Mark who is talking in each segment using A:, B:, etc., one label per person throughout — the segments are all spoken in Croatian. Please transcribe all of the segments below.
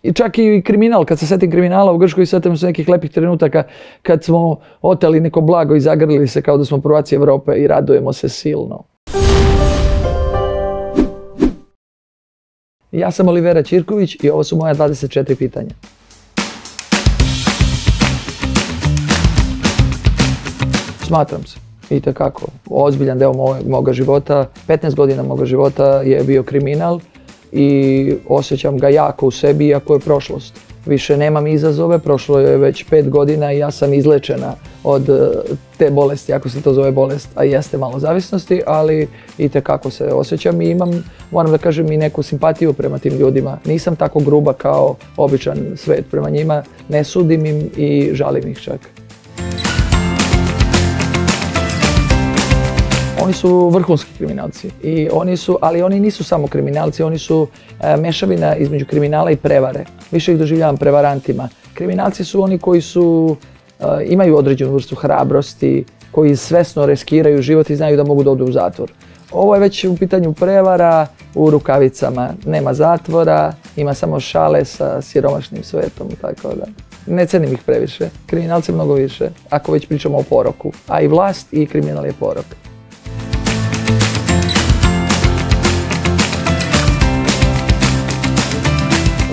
A: I čak i kriminal, kad se setim kriminala u Grčkoj, setim se nekih lepih trenutaka kad smo oteli neko blago i zagrlili se kao da smo prvaci Evrope i radujemo se silno. Ja sam Olivera Ćirković i ovo su moja 24 pitanja. Smatram se, itekako, ozbiljan deo moga života. 15 godina moga života je bio kriminal i osjećam ga jako u sebi, iako je prošlost. Više nemam izazove, prošlo je već 5 godina i ja sam izlečena od te bolesti, ako se to zove bolest, a jeste malo zavisnosti, ali itekako se osjećam i imam, moram da kažem, i neku simpatiju prema tim ljudima. Nisam tako gruba kao običan svet prema njima, ne sudim im i žalim ih čak. Oni su vrhunski kriminalci, ali oni nisu samo kriminalci, oni su mešavina između kriminala i prevare. Više ih doživljavam prevarantima. Kriminalci su oni koji imaju određenu vrstu hrabrosti, koji svesno riskiraju život i znaju da mogu da odu u zatvor. Ovo je već u pitanju prevara u rukavicama. Nema zatvora, ima samo šale sa siromašnim svetom, tako da. Ne cenim ih previše, kriminalce mnogo više, ako već pričamo o poroku. A i vlast i kriminal je porok.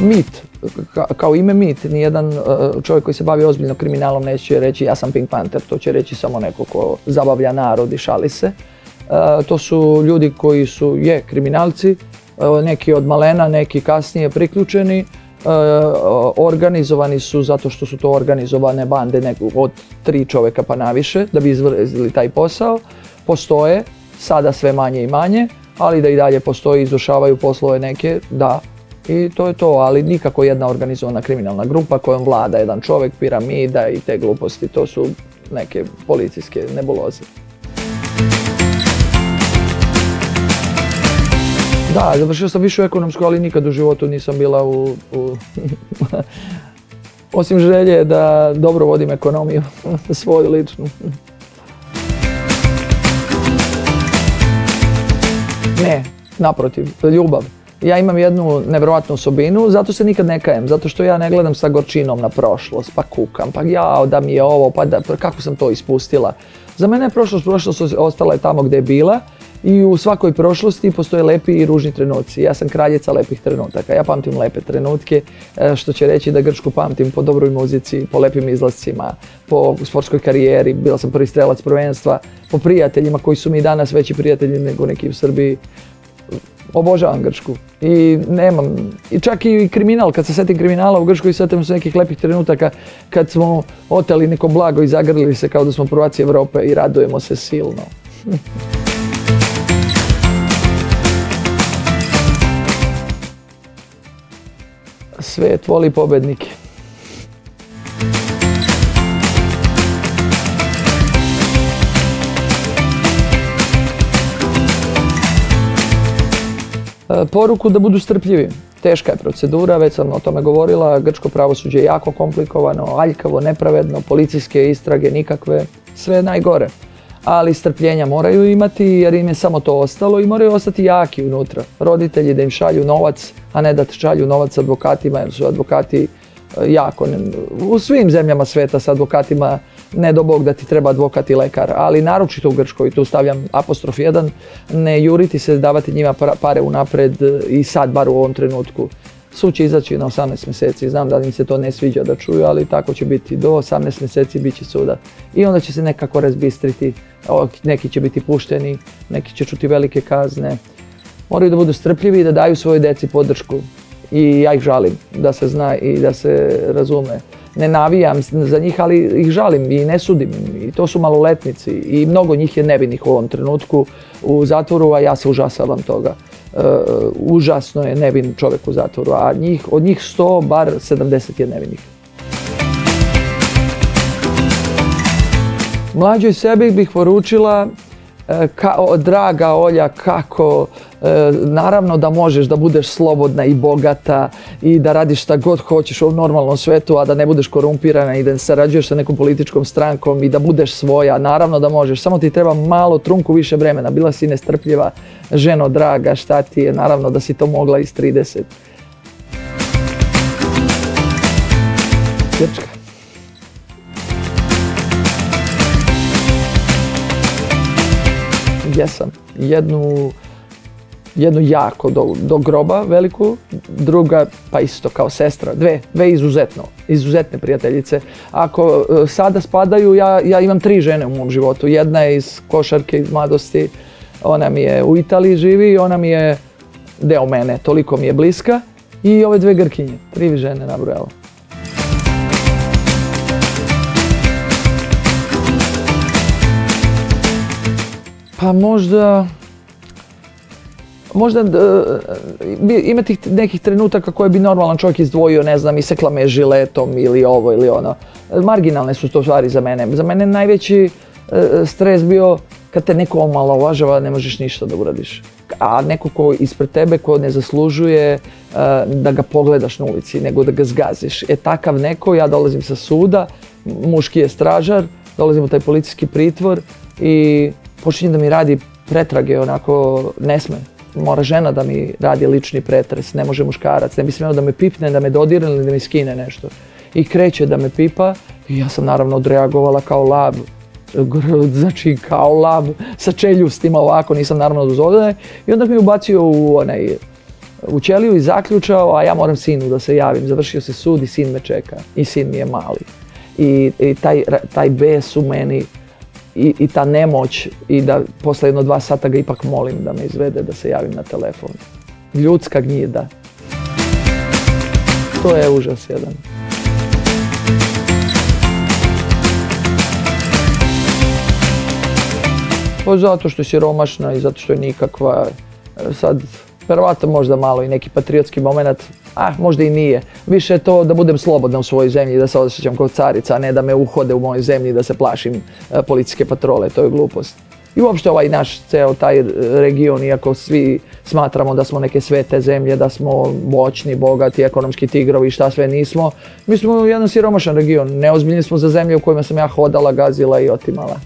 A: Mit, kao ime mit, nijedan čovjek koji se bavi ozbiljno kriminalom neće reći ja sam Pink Panther, to će reći samo neko ko zabavlja narod i šali se. To su ljudi koji su kriminalci, neki od malena, neki kasnije priključeni, organizovani su zato što su to organizovane bande od 3 čovjeka pa naviše da bi izvršili taj posao. Postoje, sada sve manje i manje, ali da i dalje postoji, izvršavaju poslove neke, da. I to je to, ali nikako jedna organizovana kriminalna grupa kojom vlada jedan čovjek, piramida i te gluposti, to su neke policijske nebuloze. Da, završio sam višu ekonomsku, ali nikad u životu nisam bila osim želje da dobro vodim ekonomiju, svoju ličnu. Ne, naprotiv, ljubav. Ja imam jednu nevjerojatnu osobinu, zato se nikad ne kajem, zato što ja ne gledam sa gorčinom na prošlost, pa kukam, pa jao da mi je ovo, pa kako sam to ispustila. Za mene je prošlost ostala je tamo gdje je bila i u svakoj prošlosti postoje lepi i ružni trenuci. Ja sam kraljica lepih trenutaka, ja pamtim lepe trenutke, što će reći da Grčku pamtim po dobroj muzici, po lepim izlascima, po sportskoj karijeri, bila sam prvi strelac prvenstva, po prijateljima koji su mi danas veći prijatelji nego neki u Srbiji. Obožavam Grčku i čak i kriminal, kad se setim kriminala u Grčkoj, setim se nekih lepih trenutaka kad smo oteli neko blago i zagrlili se kao da smo prvaci Evrope i radujemo se silno. Svet voli pobednike. Poruku da budu strpljivi. Teška je procedura, već sam o tome govorila, grčko pravosuđe je jako komplikovano, aljkavo, nepravedno, policijske istrage nikakve, sve najgore. Ali strpljenja moraju imati jer im je samo to ostalo i moraju ostati jaki unutra. Roditelji da im šalju novac, a ne da šalju novac advokatima jer su advokati jako, u svim zemljama sveta sa advokatima, ne do Bog da ti treba advokat i lekar, ali naročito u Grčkoj, tu stavljam apostrof 1, ne juriti se, davati njima pare unapred i sad bar u ovom trenutku. Sud će izaći na 18 mjeseci, znam da im se to ne sviđa da čuju, ali tako će biti, do 18 mjeseci bit će suda. I onda će se nekako razbistriti, neki će biti pušteni, neki će čuti velike kazne. Moraju da budu strpljivi i da daju svojoj deci podršku. I ja ih žalim, da se zna i da se razume. Ne navijam za njih, ali ih žalim i ne sudim im. I to su maloletnici i mnogo njih je nevinih u ovom trenutku u zatvoru, a ja se užasavam toga. Užasno je nevin čovjek u zatvoru, a od njih 100, bar 70 je nevinih. Mlađoj sebi bih poručila, draga Olja, kako, naravno da možeš da budeš slobodna i bogata i da radiš šta god hoćeš u normalnom svetu, a da ne budeš korumpirana i da sarađuješ sa nekom političkom strankom i da budeš svoja, naravno da možeš, samo ti treba malo, trunku više vremena, bila si nestrpljiva, ženo draga, šta ti je, naravno da si to mogla iz 30. Grčka. Jesam. Jednu jako do groba veliku, druga pa isto kao sestra. Dve izuzetne prijateljice. Ako sada spadaju, ja imam 3 žene u mom životu. Jedna je iz košarke, iz mladosti. Ona mi je u Italiji živi i ona mi je deo mene, toliko mi je bliska. I ove 2 Grkinje, 3 žene nabrojala. Pa možda ima tih nekih trenutaka koje bi normalan čovjek izdvojio, ne znam, isekla me žiletom ili ovo ili ono. Marginalne su to stvari za mene. Za mene najveći stres bio kad te neko omalovažava, ne možeš ništa da uradiš. A neko ko ispred tebe, ko ne zaslužuje da ga pogledaš na ulici, nego da ga zgaziš. Takav neko, ja dolazim sa suda, muški je stražar, dolazim u taj policijski pritvor i počinje da mi radi pretrage, onako ne sme. Mora žena da mi radi lični pretres, ne može muškarac, ne bi smeo da me pipne, da me dodirne ili da mi skine nešto. I kreće da me pipa i ja sam naravno odreagovala kao lav. Znači kao lav sa čeljustima ovako, nisam naravno dozvolila. I onda mi ubacio u ćeliju i zaključao, a ja moram sinu da se javim. Završio se sud i sin me čeka. I sin mi je mali. I taj bes u meni i ta nemoć i da posle 1-2 sata ga ipak molim da me izvede, da se javim na telefon. Ljudska gnjida. To je užas jedan. Pa zato što je siromašna i zato što je nikakva. Sad, verovatno možda malo i neki patriotski moment, možda i nije. Više je to da budem slobodna u svojoj zemlji, da se osjećam kao carica, a ne da me uhode u mojoj zemlji, da se plašim policijske patrole, to je glupost. I uopšte ovaj naš ceo taj region, iako svi smatramo da smo neke svete zemlje, da smo moćni, bogati, ekonomski tigrovi i šta sve nismo, mi smo jedan siromašan region, neozbiljni smo za zemlje u kojima sam ja hodala, gazila i otimala.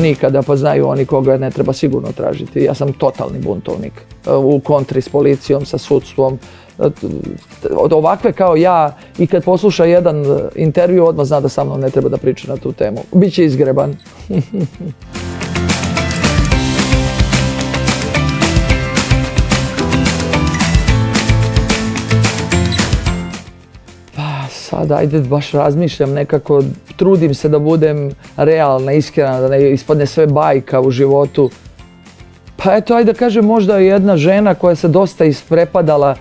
A: Nikada, pa znaju oni koga ne treba sigurno tražiti. Ja sam totalni buntovnik. U kontri s policijom, sa sudstvom. Od ovakve kao ja i kad posluša jedan intervju odmah zna da sa mnom ne treba da priča na tu temu. Biće izgreban. Sad, ajde, baš razmišljam nekako, trudim se da budem realna, iskrena, da ne ispadne sve bajka u životu. Pa eto, ajde da kažem, možda jedna žena koja se dosta isprepadala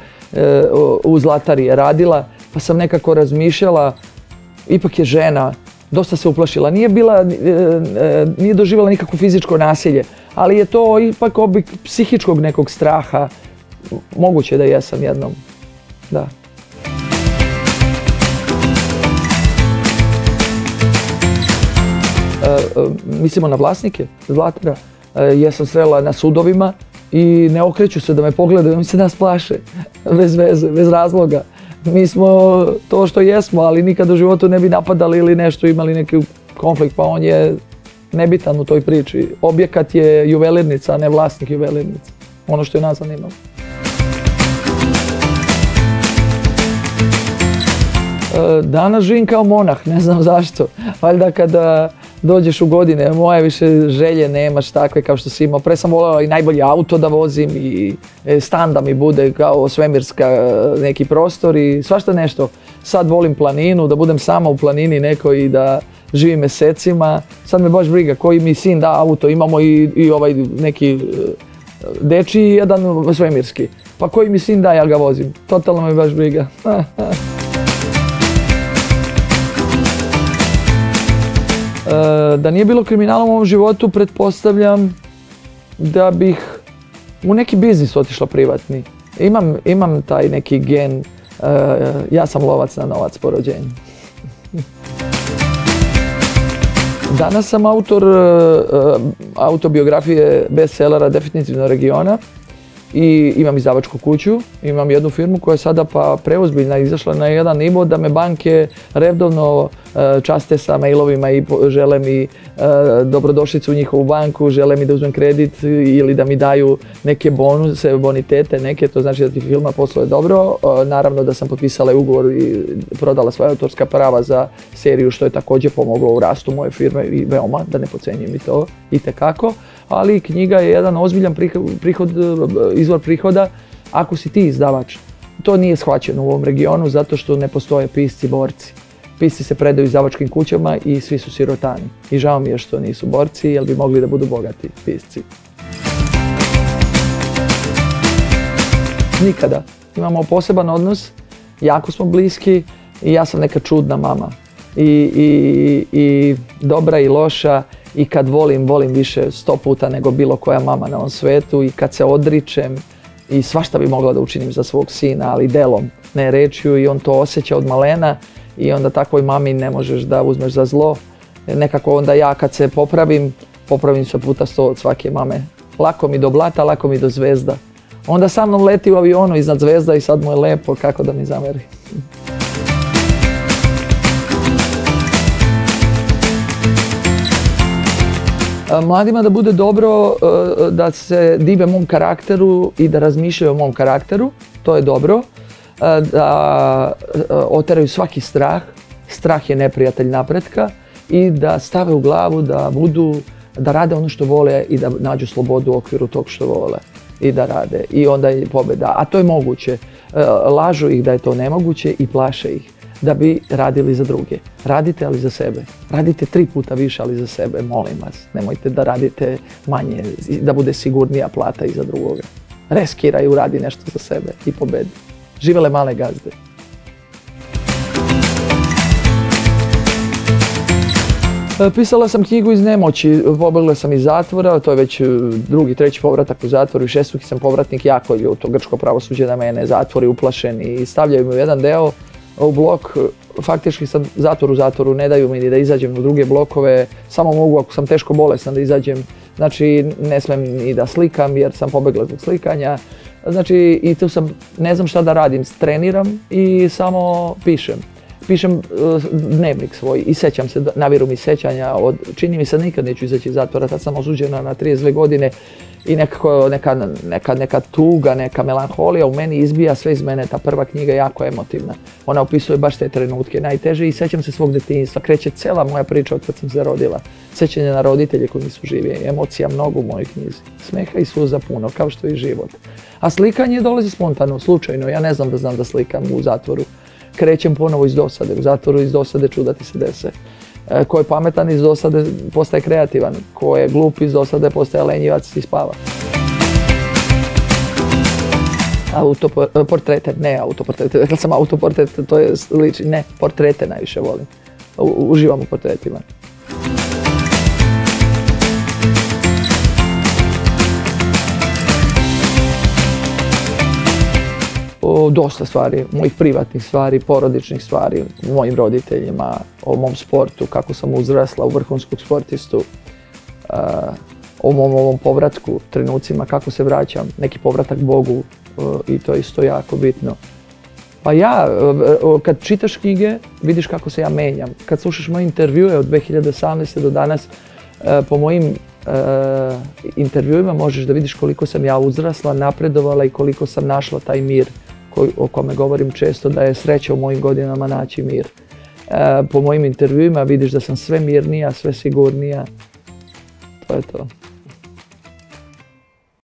A: u Zlatari je radila, pa sam nekako razmišljala, ipak je žena, dosta se uplašila. Nije doživjela nikakvo fizičko nasilje, ali je to ipak oblik psihičkog nekog straha. Moguće da jesam jednom, da. Mislimo na vlasnike Zlatara, jesam srela na sudovima i ne okreću se da me pogledaju, oni se nas plaše, bez veze, bez razloga. Mi smo to što jesmo, ali nikad u životu ne bi napadali ili nešto, imali neki konflikt, pa on je nebitan u toj priči. Objekat je juvelirnica, a ne vlasnik juvelirnice, ono što je nas zanimalo. Danas živim kao monah, ne znam zašto. Valjda kada dođeš u godine, moje više želje nemaš takve kao što si imao. Pre sam voleo i najbolji auto da vozim i stan da mi bude kao svemirska neki prostor i svašta nešto. Sad volim planinu, da budem sama u planini nekoj i da živim mesecima. Sad me baš briga koji mi sin da auto, imamo i ovaj neki dečiji i jedan svemirski. Pa koji mi sin da, ja ga vozim. Totalno me baš briga. Da nije bilo kriminala u mom životu, pretpostavljam da bih u neki biznis otišla privatni. Imam taj neki gen, ja sam lovac na novac po rođenju. Danas sam autor autobiografije bestsellera Definitivno regiona i imam izdavačku kuću, imam jednu firmu koja je sada pa preozbiljna, izašla na jedan nivo da me banke redovno časte sa mailovima i žele mi dobrodošlicu u njihovu banku, žele mi da uzmem kredit ili da mi daju neke bonuse, bonitete neke, to znači da ti firma posluje dobro. Naravno da sam potpisala ugovor i prodala svoja autorska prava za seriju, što je također pomoglo u rastu moje firme i veoma, da ne podcenjujem i to, itekako. Ali knjiga je jedan ozbiljan izvor prihoda ako si ti izdavač. To nije shvaćeno u ovom regionu zato što ne postoje pisci borci. Pisci se predaju izdavačkim kućama i svi su sirotani. I žao mi je što nisu borci jer bi mogli da budu bogati pisci. Nikada. Imamo poseban odnos, jako smo bliski i ja sam neka čudna mama. I dobra i loša i kad volim više 100 puta nego bilo koja mama na ovom svetu i kad se odričem i svašta bi mogla da učinim za svog sina, ali delom, ne rečju i on to osjeća od malena i onda takvoj mami ne možeš da uzmeš za zlo. Nekako onda ja kad se popravim se puta 100 od svake mame. Lako mi do blata, lako mi do zvezda. Onda sa mnom leti u avionu iznad zvezda i sad mu je lepo, kako da mi zameri. Mladima da bude dobro da se dive mom karakteru i da razmišljaju o mom karakteru, to je dobro. Da oteraju svaki strah, strah je neprijatelj napretka i da stave u glavu da rade ono što vole i da nađu slobodu u okviru tog što vole i da rade i onda je pobjeda. A to je moguće. Lažu ih da je to nemoguće i plaše ih da bi radili za druge. Radite ali za sebe. Radite 3 puta više ali za sebe, molim vas. Nemojte da radite manje, da bude sigurnija plata i za drugoga. Reskiraj, uradi nešto za sebe i pobedi. Živele male gazde. Pisala sam knjigu iz nemoći, pobegla sam iz zatvora, to je već drugi, treći povratak u zatvoru i šestruki sam povratnik, jako je to grčko pravosuđe na mene, zatvori uplašeni i stavljaju mi u jedan deo u blok, faktički sam zatvor u zatvoru, ne daju mi ni da izađem u druge blokove, samo mogu ako sam teško bolestan da izađem, znači ne smem ni da slikam jer sam pobegla zbog slikanja, znači i tu sam, ne znam šta da radim, treniram i samo pišem. Pišem dnevnik svoj i sećam se, naviru mi sećanja, čini mi se da nikad neću izaći iz zatvora, tad sam osuđena na 32 godine i nekako neka tuga, neka melanholija u meni izbija sve iz mene, ta prva knjiga je jako emotivna. Ona opisuje baš te trenutke najteže i sećam se svog detinjstva, kreće cela moja priča od kad sam se rodila. Sećanje na roditelje koji nisu živi, emocija mnogo u mojoj knjizi, smeha i suza puno, kao što je i život. A slikanje dolazi spontano, slučajno, ja ne znam da slikam u zatvoru. Krećem ponovo iz dosade, u zatvoru iz dosade čuda ti se dese. Ko je pametan iz dosade postaje kreativan, ko je glup iz dosade postaje lenjivac i spava. Autoportrete, ne autoportrete, rekla sam autoportret, to je liči, ne, portrete najviše volim. Uživam u portretima. Dosta stvari, mojih privatnih stvari, porodičnih stvari, o mojim roditeljima, o mom sportu, kako sam uzrasla u vrhunskog sportistu, o mom ovom povratku, trenucima, kako se vraćam, neki povratak Bogu i to je isto jako bitno. Pa ja, kad čitaš knjige, vidiš kako se ja menjam. Kad slušaš moje intervjue od 2018. do danas, po mojim intervjuima možeš da vidiš koliko sam ja uzrasla, napredovala i koliko sam našla taj mir o kome govorim često, da je sreća u mojim godinama naći mir. Po mojim intervjuima vidiš da sam sve mirnija, sve sigurnija. To je to.